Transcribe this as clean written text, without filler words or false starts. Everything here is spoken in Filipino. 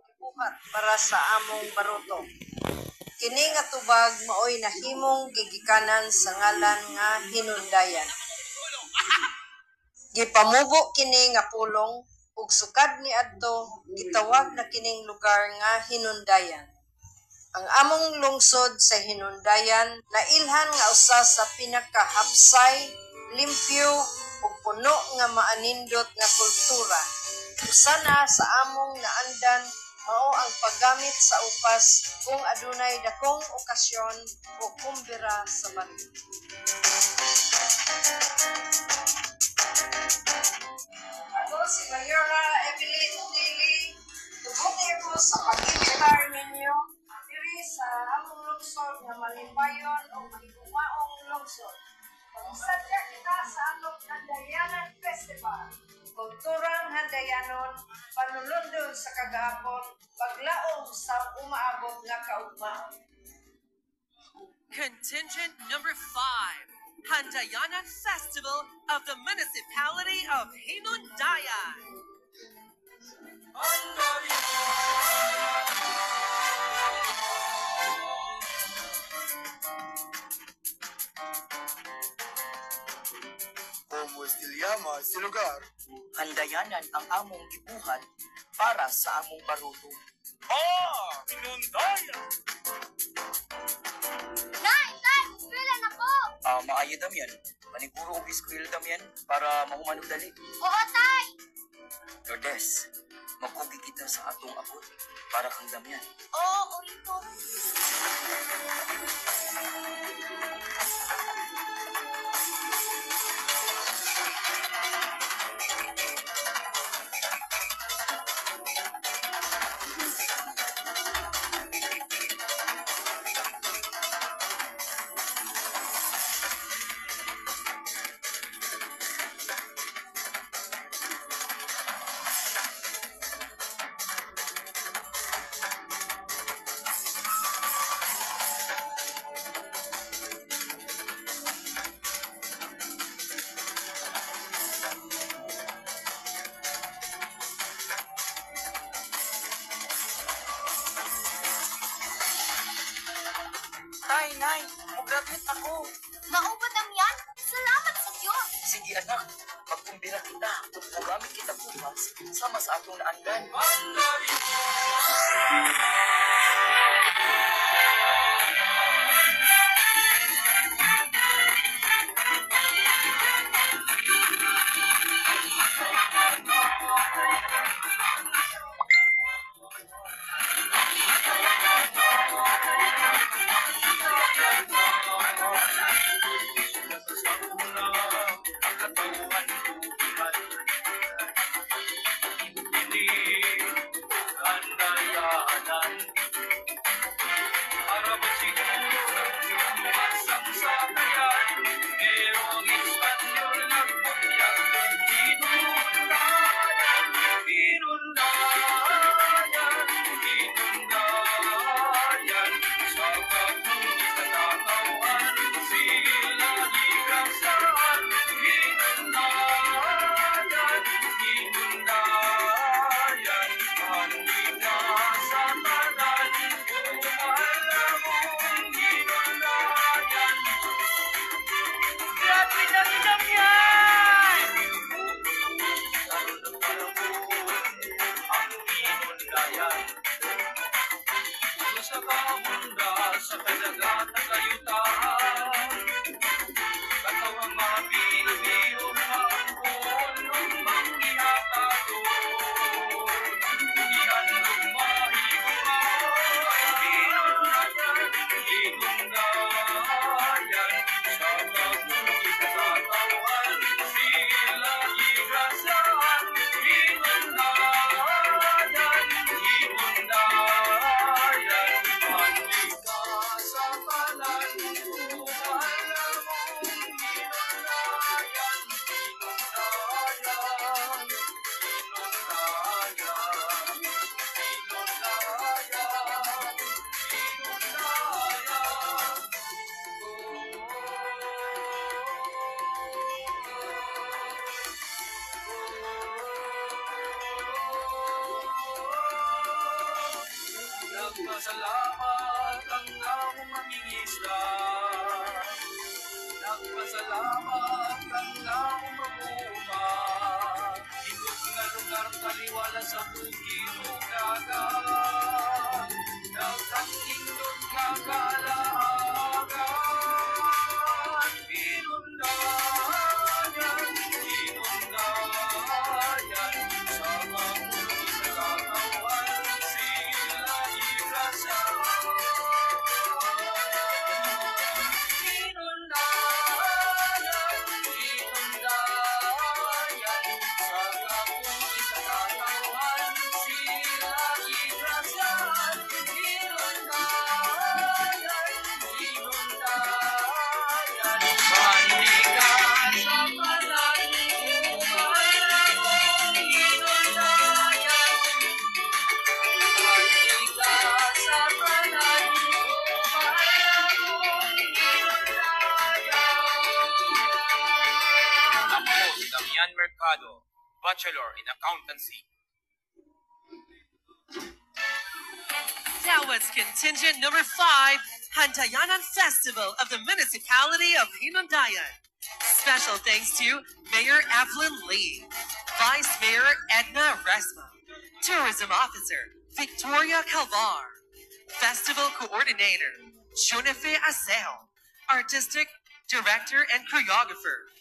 gibuhat para sa among baruto. Kini nga tubag maoy nahimong gigikanan sa ngalan nga hinundayan. Gipamubo kini nga pulong ug sukad niadto gitawag na kining lugar nga hinundayan. Ang among lungsod sa hinundayan nailhan nga usa sa pinakahapsay, limpyo ug puno nga maanindot nga kultura. Usa na sa among naandan mao ang paggamit sa upas kung adunay dakong okasyon o kumbira sa bati. Ako si Mayora Evelyn Dili, tubuti ko sa pag-imitar ninyo diri sa among lungsod nga Malimbayon o Maligumaong lungsod. Pag-isadya kita sa atong Handayanan Festival. Kulturang Handayanon, panulundon sa kagahapon, paglaom sa umaabot nga kaugmaon. Contingent number 5, Handayanan Festival of the Municipality of Hinundayan. Como estilyama si lugar, Handayanan ang among gibuhat para sa among baruto. Hinundayan! Nay! Eskwela na po! Maayo damyan. Maniguro og eskwela damyan para mahuman og dali. Oo, tay! Lourdes, magkugi kita sa atong abot para kang damyan. Oo, orito. Nay, mag-graduate ako. Maubad ang yan? Salamat sa Diyos! Sige anak, magkumbira kita kung magamit kita bukas sama sa atong naandan. Nagpasalamat ang among mangingisda. Nagpasalamat ang among mag-uuma. Indot nga lugar taliwala sa bukid o dagat. Nagkatindot nga kalaagan. Inundayan, inundayan. Sa mamulo sa katawan, sila irasan. Inundayan, inundayan. Sa kaputi sa katawan, sila irasan. Inundayan, inundayan. Mandigan sa kanan, umay na mong inundayan. Mandigan sa kanan, umay na mong inundayan. Ako si Damian Mercado, Bachelor in Accountancy. That was contingent number 5, Handayanan Festival of the Municipality of Hinundayan. Special thanks to Mayor Evelyn Lee, Vice Mayor Edna Resma, Tourism Officer Victoria Calvar, Festival Coordinator Jonefe Aseo, Artistic Director and Choreographer